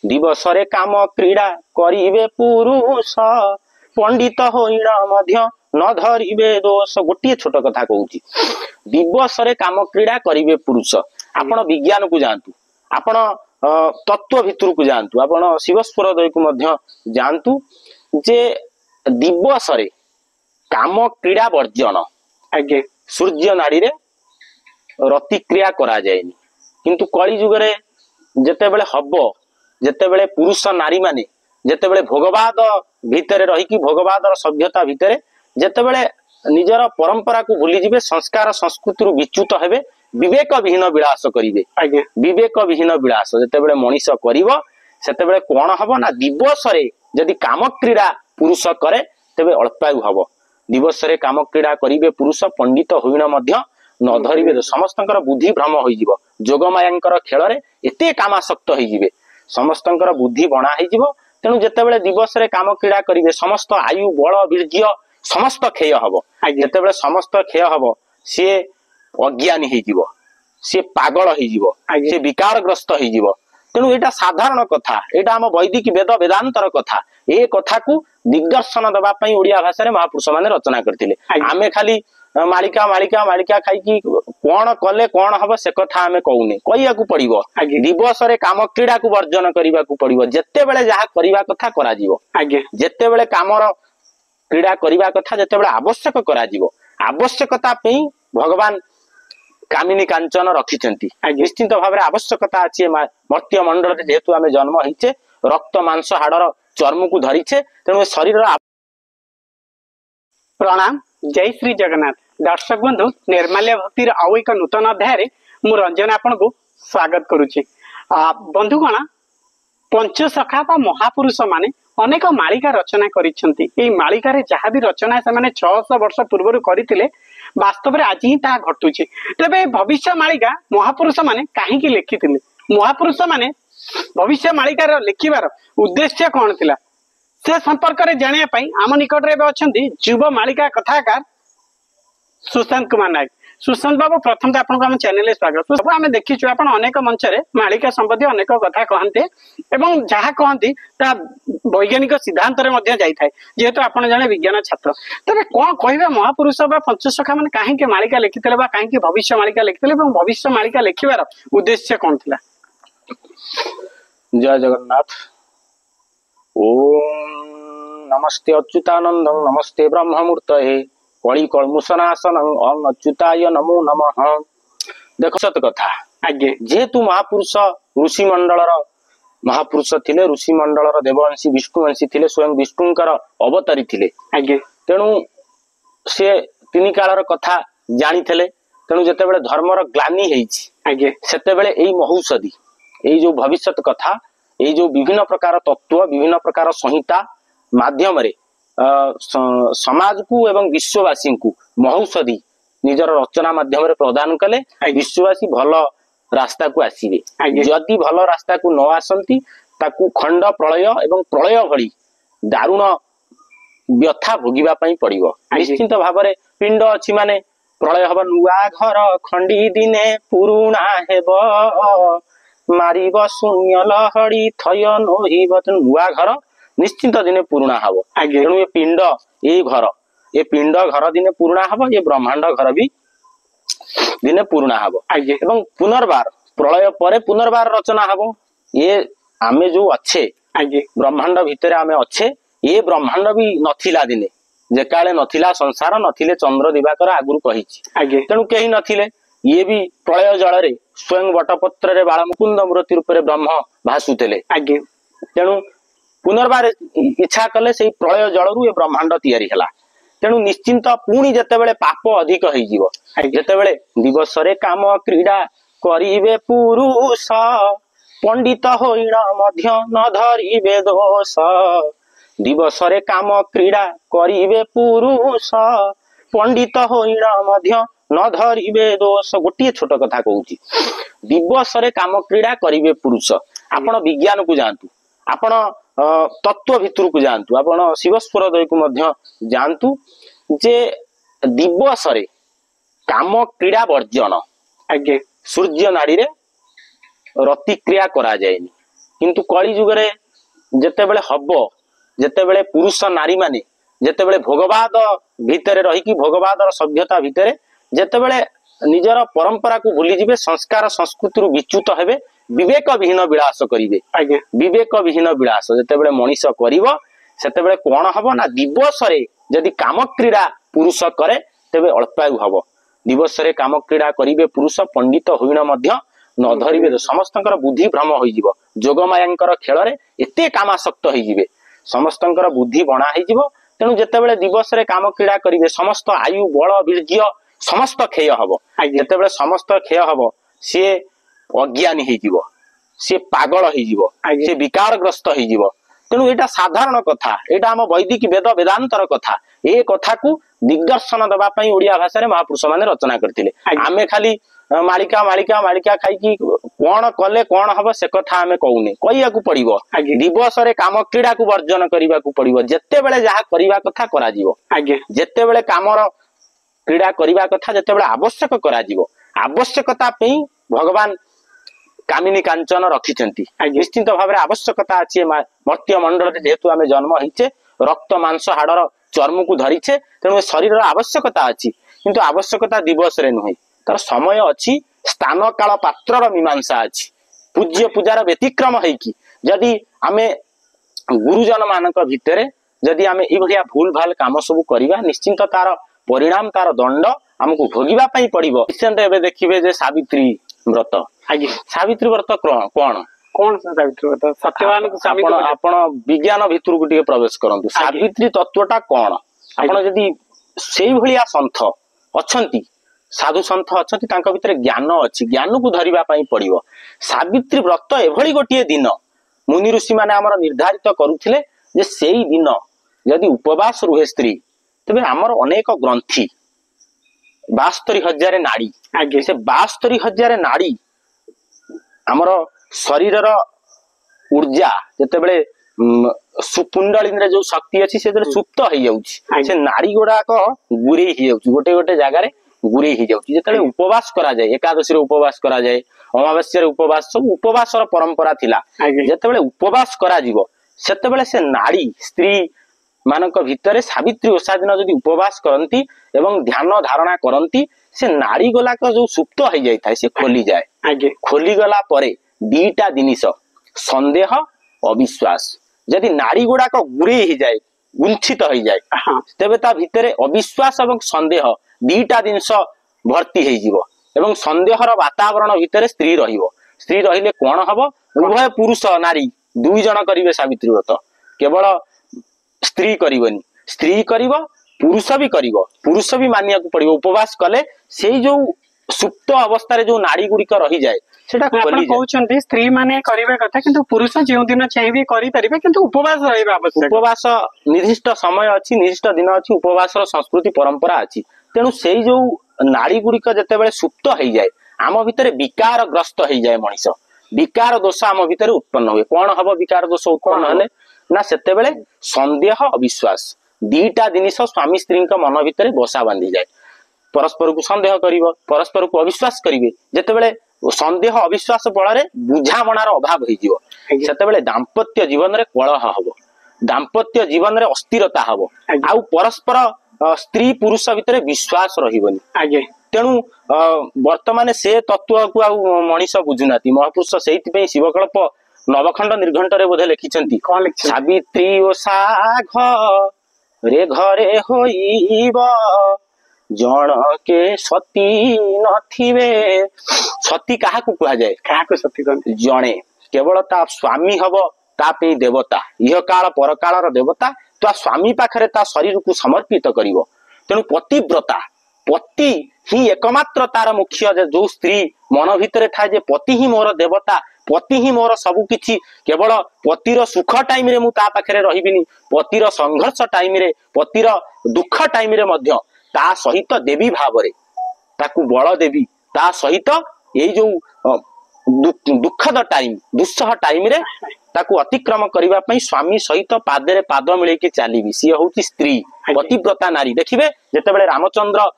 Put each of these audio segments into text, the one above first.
दिवसरे काम क्रीड़ा करिवे पुरुष पंडित होइण मध्य न धरिवे दोष। गोटे छोट कथा कहूची दिवसरे काम क्रीड़ा करिवे पुरुष। आपण विज्ञान को जानतु, आपण तत्व भितर को जानतु, आपण शिवस्वरदय को मध्य जानतु जे दिवसरे काम क्रीड़ा वर्जन आगे सूर्य नाड़ी रे रतिक्रिया करा जाएनी। किंतु कली जुगरे जेतेबेले हबो, जेतेबेले पुरुष नारी माने जेतेबेले भोगवाद भितरे रही कि भोगवादर सभ्यता भितरे जेतेबेले निजर परंपरा को भूली जिवे, संस्कार संस्कृति रु विच्युत हेबे, विवेक विहीन विलास करिवे। आगे विवेक विहीन विलास जेतेबेले मनीष करिवो सेतेबेले कोन हबो ना दिवसरे यदि काम क्रीड़ा पुरुष करे तेबे अल्पायु हबो। दिवसरे काम क्रीड़ा करिवे पुरुष पंडित होइण मध्य न धरिवे। समस्तंकर बुद्धि भ्रम होई जिवो, जोगमायांकर खेଳରେ एते कामासक्त होई जिवे, समस्तंकर बुद्धि बणा होई जिवो। तेणु जेतेबेले दिवसरे काम क्रीड़ा करिवे समस्त आयु बल वीर्य समस्त क्षय हबो। जेतेबेले समस्त क्षय हबो सी अज्ञानी होई जिवो, सी पागल होई जिवो, सी विकारग्रस्त होई जिवो। तेणु एटा साधारण कथा, एटा हम वैदिक वेद वेदांतर कथा। ए कथा को दिग्दर्शन दबा पई ओडिया भाषा रे महापुरुष माने रचना करथिले। आमे खाली मालिका मालिका मालिका खाई कौन कले कौन हम से कथा आमे कहूने, कहिया को पड़िबो। दिवस रे काम क्रीड़ा को वर्जन करिबा को पड़िबो। जेते बेले जहा करिबा कथा करा जिवो, जेते बेले कामर क्रीड़ा करिबा कथा जेते बेले आवश्यक करा जिवो। आवश्यकता पे भगवान कामिनी कांचन रखिचंती। निश्चित भाव में आवश्यकता अच्छी मर्त्य मंडल जेहेतु आमे जन्म होइचे, रक्त मांस हाड़र चर्म को धरीचे, तेणु शरीर प्रणाम। जय श्री जगन्नाथ। दर्शक बंधु निर्माल्य भक्तिर आउ एक नूतन अध्याय मु रंजन आपन को स्वागत करुछि। बंधुगण पंचसखा बा महापुरुष माने अनेक मालिका रचना करिसेंती। एई मालिका रे जहा भी रचना से माने 600 वर्ष पूर्व करितिले वास्तव में आज ही ता घटुछि। तबे भविष्य मालिका महापुरुष माने काहे की लिखितिले, महापुरुष माने भविष्य मालिका रो लिखिबार उद्देश्य कोन थिला से संपर्क रे जानिया पई आम निकट रे अछंती युवा मालिका कथाकार सुशांत कुमार नायक। सुशांत बाबू प्रथम आपन हम चैनल रे स्वागत। सब आमे देखिछु आपन अनेक मंच रे मालिका संबंधी अनेक कथा कहंते एवं जहा कहंती ता वैज्ञानिक सिद्धांत रे मध्ये जाई थाए, जेहेतु आपन जाने विज्ञान छात्र। तबे कोन कहबे महापुरुष बा पंचसखा माने काहे के मालिका लिखितले बा काहे के भविष्य मालिका लिखितले एवं भविष्य मालिका लिखिबार उद्देश्य कोन थिला? जय जगन्नाथ। ओम नमस्ते अच्युतानंदं नमस्ते ब्रह्ममूर्तये कली कलमुशनाशन ओम अच्युताय नमो नमः। देखो सत कथा आगे जेहेतु महापुरुष ऋषि मंडलर महापुरुष थिले, ऋषि मंडलर देववंशी विष्णुवंशी थिले, स्वयं विष्णुंकर अवतारी थिले। आगे तेणु से तीन कालर कथा जानी थिले। तेणु जेतेबेले धर्मर ग्लानि हेइछि आगे सेतेबेले एई महौषधि एई जो भविष्यत कथा एई जो विभिन्न प्रकार तत्व विभिन्न प्रकार संहिता माध्यम रे समाज को एवं विश्ववासी को महौषधि निजर रचना माध्यम रे प्रदान कले विश्ववासी भल रास्ता को आसीबे। जदि भल रास्ता को न आसंती ताकू खंड प्रलय एवं प्रलय भली दारुण व्यथा भोगिबा पई पड़िबो। निश्चित भाव रे पिंड अछि माने प्रलय हब। नुआ घर खंडी दिने पुरुणा हेबो मारिब शून्य लहड़ी थय नोहिब। नुआ घर निश्चिंत दिने पुरुणा हबो। तेणु ये पिंड ये पिंड घर दिने पुरुणा हबो, ये ब्रह्मांड घर भी दिने पुरुणा हबो। एवं पुनर्बार प्रलय परे पुनर्बार रचना हबो। ये आमे जो अच्छे ब्रह्मांड भितर आमे अच्छे, ये ब्रह्मांड भी नथिला दिने जेकाले नथिला संसार नथिले चंद्र दिवाकर आगुरु कहिछि। तेणु केही नथिले, ये भी प्रलय जल रे स्वयं वटपत्र रे बालमुकुंद मूर्ति रूप रे ब्रह्म भासुतेले। तेणु पुनर्बार इच्छा कले से प्रलय जलरू ये ब्रह्मांड तैयारी हला। तेणु निश्चिंत पुणी जेतेबेले पाप अधिक होई जीवो, जेतेबेले दिवसरे काम क्रीड़ा करिवे पुरुष पंडित होइण मध्य न धरिवे दोष। दिवसरे काम क्रीड़ा करिवे पुरुष पंडित होइण मध्य न धरिवे दोष। गोटे छोट कथा कहूची दिवसरे काम क्रीड़ा करिवे पुरुष। आपण विज्ञान को जानतु, आपण तत्व भितर को जानतु, आपण शिवस्वरदय को मध्य जानतु जे दिवसरे काम क्रीड़ा वर्जन सूर्य नाड़ी रे रतिक्रिया करा जाएनी। किंतु कली जुगरे जेतेबेले हब जेतेबेले पुरुष नारी माने जेतेबेले भोगवाद भितरे रही भोगवादर सभ्यता भितरे जेतेबेले निजर परंपरा को भूली जिवे संस्कार संस्कृति विच्युत हेबे विवेक विहीन विलास करिवे विवेक विहीन विलास जेतेबेले मनीष करिवो सेतेबेले कोन हबो ना दिवस रे यदि काम क्रीड़ा पुरुष करे तेबे अल्पायु हबो दिवस रे काम क्रीड़ा करिवे पुरुष पंडित होइण मध्य न धरिवे समस्तंकर बुद्धि भ्रम होई जिवो जोगमायांकर खेल रे एते कामासक्त होई जिवे समस्तंकर बुद्धि बणा होई जिवो तेणु जेतेबेले दिवस रे काम क्रीड़ा करिवे समस्त आयु बल वीर्य समस्त क्षय हब जेतेबेले समस्त क्षय हब सी अज्ञानी हो सी पागल हो सी विकारग्रस्त हो तेणु यहाँ साधारण कथा यहाँ आम वैदिक वेद वेदांतर कथा ए कथा को दिग्दर्शन दवाई ओडिया भाषा महापुरुष मैंने रचना करते आमे खाली मालिका मालिका मालिका खाई कौन कले कौन हम से कथा आमे कहूने कहिया पड़ो दिवस रे काम क्रीड़ा को वर्जन करने को पड़ो जिते बड़े जहाँ करने कथा करा जिते बड़े कामर क्रीड़ा करने कथा जिते बड़े आवश्यक करा आवश्यकता भगवान कामिनी कांचन रखिंट निश्चित भाव आवश्यकता अच्छी मर्त्य मंडल जेहेतु आम जन्म होचे रक्त मांस हाड़र चर्म को धरीचे तेणु शरीर आवश्यकता अच्छी किंतु आवश्यकता दिवस रे नुहे तार समय अच्छी स्थान काल पात्र मीमांसा अच्छी पूज्य पूजार व्यतिक्रम होगी जदि आमे गुरुजन मान भितर जदि आमे ये भूल भाल काम सब करवा निश्चिंत तार परिणाम तार दंड आमको भोगवाई पड़ो रिसेंट एवं देखिए सावित्री व्रत सावित्री व्रत कौन कौन सावित्री व्रत सत्यवान आपण विज्ञान भितर को टिके प्रवेश करंतु सावित्री तत्वटा कौन आपण जदि सेई भलिया संथ अछंती साधु संथ अछंती तांका भितर ज्ञान अछि ज्ञान को धरिबा पई पड़िबो सावित्री व्रत एभली गोटिए दिन मुनि ऋषि माने हमर निर्धारित करूथिले जे सेई दिन यदि उपवास रुहे स्त्री तबे हमर अनेक ग्रंथि 72,000 नाड़ी से 72,000 नाड़ी आमर शरीर ऊर्जा जितेबले सुपुंडली जो शक्ति अच्छी से सुप्त हो जाउछि से नाड़ी गुड़ाक गुरे ही जाउछि गोटे गोटे जगार गुरे ही जाउछि जेतेबेले उपवास करा जाए एकादशी उपवास करा जाए अमावास्या उपवास सब उपवास परंपरा थिला जेतेबेले उपवास करा जिवो सेतेबेले से नाड़ी स्त्री मानक भितर सावित्री ओषा दिन जदि उपवास करती एवं ध्यान धारणा करती से नाड़ी गलाक जो सुप्त हो जाए से खोली जाए खोली गला परे दीटा जिनिस संदेह अविश्वास जदि नाड़ी गुड़ाक गुरे ही जाए गुंथित हो जाए तेबे ता भितर अविश्वास एवं संदेह दीटा जिनिस भर्ती हो संदेहर वातावरण भितर स्त्री स्त्री रहिले कौन हम उभय पुरुष नारी दुई जन करेंगे सावित्री व्रत केवल स्त्री करनी स्त्री करिवो पुरुष भी करिवो पुरुष भी मानिया को पड़िवो उपवास कले से जो सुप्त अवस्था रे जो नाड़ी गुड़िक रही जाए सेटा आपण कहउछन्ती स्त्री माने करिवे कथा किंतु पुरुष जेउ दिन चाहिबे करि परिबे किंतु उपवास रहबा आवश्यक उपवास निर्दिष्ट समय अछि निर्दिष्ट दिन अछि उपवास संस्कृति परंपरा अछि तेनु सेई जो नाड़ी गुड़िक जते बेले सुप्त हो जाए आम भितर विकार ग्रस्त हो जाए मनीष विकार दोष आम भितर उत्पन्न हुए कौन हम विकार दोष उत्पन्न हेले ना सेते बेले संदेह अविश्वास दीटा जिनिस स्वामी स्त्री मन भितर बसा बांधी जाए परस्पर को संदेह करिवो परस्पर को अविश्वास करिवे जेते बेले संदेह अविश्वास बल बुझामणार अभाव हो सेते बेले दाम्पत्य जीवन रे कलह हबो दाम्पत्य जीवन रे अस्थिरता हबो आउ परस्पर स्त्री पुरुष भितर विश्वास रहिबनी तेणु वर्तमान से तत्व को आउ मनीष बुझुनाती महापुरुष से शिवकल्प नवखंड निर्घंट रे बोधे लिखिछंती सावित्री ओषा घरे घरे होइबो जण के सती नथिबे सती काहा को कहा जाए काहा को सती कहते जणे केवल ता स्वामी हबो ता पे देवता इह काल पर कालर देवता तो स्वामी पाखरे ता शरीर को समर्पित करिवो तेणु पतिव्रता पति ही एकमात्र तार मुख्य जो स्त्री मन भितर था जे पति ही मोर देवता पति ही मोर सबु किछि केवल पतिर सुख टाइम रे मु ता पाखरे रहिबिनी पतिर संघर्ष टाइम रे पतिर दुख टाइम रे मध्य ता सहित देवी भाव रे ताकू बल देवी ता सहित ये जो दुखद टाइम दुस्सह टाइम रे ताकू अतिक्रम करबा पई स्वामी सहित पादे रे पाद मिलेकी चालीबी सी होउची स्त्री पतिव्रता नारी देखिबे जेतेबेले रामचंद्र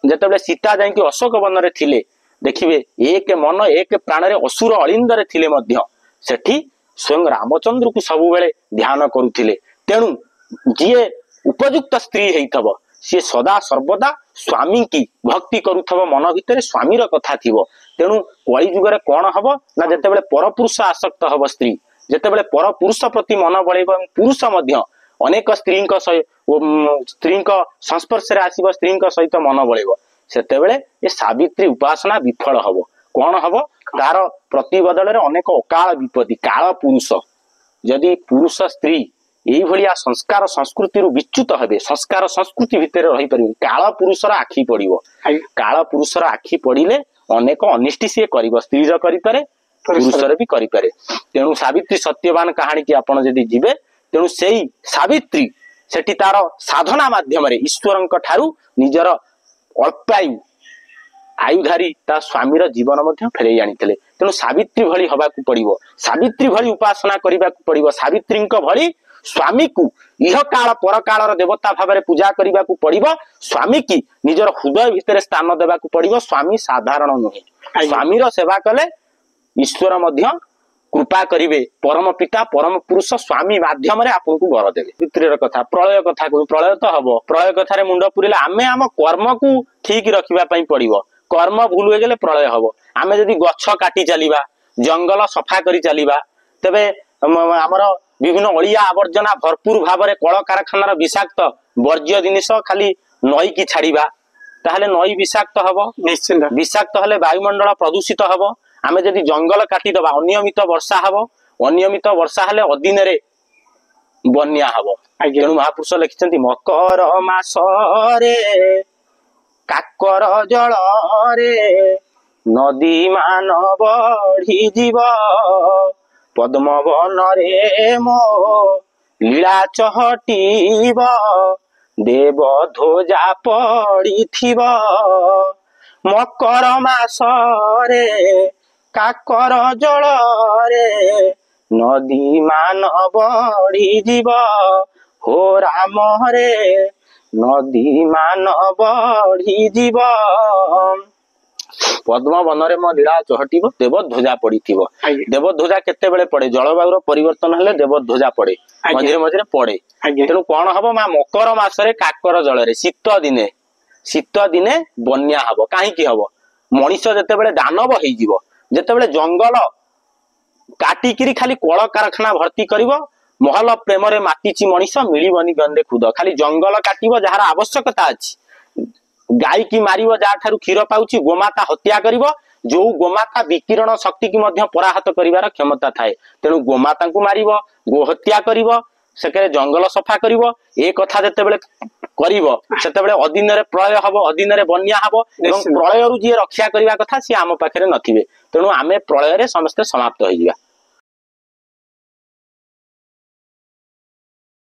जेतेबेले सीता जाईकी अशोक वन रे थिले देखिबे एक मन एक प्राण रे असुर अलिंद रे थिले मध्य सेठी स्वयं रामचंद्र को सब बेले ध्यान करुथिले तेणु जीए उपयुक्त स्त्री हेइथबो सी सदा सर्वदा स्वामी की भक्ति करुथबो मन भितर स्वामी रो कथा थिबो तेणु कली जुगरे कोन हबो ना जेतेबेले परपुरुष आसक्त हबो स्त्री जेतेबेले परपुरुष प्रति मन बळेबो पुरुष मध्य अनेक स्त्री संस्पर्श रे आसीबो स्त्री सहित मन बळेबो सेतेबेले ए सावित्री उपासना विफल हबो कोन हबो तार प्रति बदल अनेक अकाल विपत्ति काल पुरुष जदि पुरुष स्त्री यही भलिया संस्कार संस्कृति विच्युत हेबे संस्कार संस्कृति भितर रही परिबे काल पुरुषर आखि पड़िबो काल पुरुषर आखि पड़िले अनेक अनिष्टि से करिबो स्त्री ज करि पारे पुरुषर भी करि पारे तेणु सावित्री सत्यवान कहानी की आपण जदि जिबे तेणु सेई सावित्री सेठी तार साधना माध्यम रे ईश्वरंक ठारू निजर अल्पायु आयुधारी ता स्वामीर जीवन मध्य फेरई आनिथिले तेणु सावित्री भली हबाकू पड़िबो सावित्री भली उपासना करिबाकू पड़िबो सावित्रींक भली स्वामी को इह काल पर कालर देवता भाव पूजा करने को पड़िबो स्वामी की निजर हृदय भितर स्थान देवाकू पड़िबो स्वामी साधारण नुहे स्वामीर सेवा कले ईश्वर मध्य कृपा करिवे परम पिता परम पुरुष स्वामी माध्यम रे आपन को वर देबे पितृर कथा प्रलय तो हबो प्रलय कथा रे मुंड पुरिले आमे आम कर्म को ठीक रखिबा पई पड़िबो कर्म भूल हो गेले प्रलय हबो आमे जदि गछ काटी चलीबा जंगल सफा करी चलीबा तबे हमर विभिन्न अलिया आवर्जना भरपूर भाव में कल कारखानार विषाक्त वर्ज्य जिनिस खाली नई की छाड़िबा ताहले नई विषाक्त हबो निश्चित विषाक्त हले वायुमंडल प्रदूषित हबो आमे जदि जंगल काटी दबा अनियमित वर्षा हबो अनियमित वर्षा हले अदिन रे बन्या हबो तेणु महापुरुष लिखिसंती मकर मास रे काकर जल रे नदी मान बढ़ी जीव पद्म वन रे मो लीला चहटीब देव ध्वजा पड़ीथिब मकर मास रे काकर जल रे नदी मान बढ़ी जीव हो राम रे नदी मान बढ़ी जीव पद्म वन रे मो लीला चहटीब देव ध्वजा पड़ीथिब देव ध्वजा केते बेले पड़े जलवायु परिवर्तन हेले देव ध्वजा पड़े मझे मझे पड़े तेणु कौन हम मकर मासरे काकर जल रे शीत दिने बन्या हब कहीं हम मनीष जेते बेले दानव हो जेते बेले जंगल काटिकी खाली कल कारखाना भर्ती करिवो महल प्रेम रे मातिची मनीष मिलबनी गंदे खुद खाली जंगल काटिवो जार आवश्यकता अछि गाय की मारिव जहाँ ठारू क्षीर पाउची गोमाता हत्या करिवो जो गोमाता विकिरण शक्ति की मध्य पराहत करिवार क्षमता थाए तेणु गोमाता को मारिव गो हत्या करिवो सेके जंगल सफा करिवो ए कथा जेते बेले करिवो सेते बेले अदिन रे प्रलय हबो अदिन रे बन्या हबो एवं प्रलय रु जे रक्षा करिवा कथा से आम पाखरे नथिबे तेणु आमे प्रलय रे समस्त समाप्त होई जिवा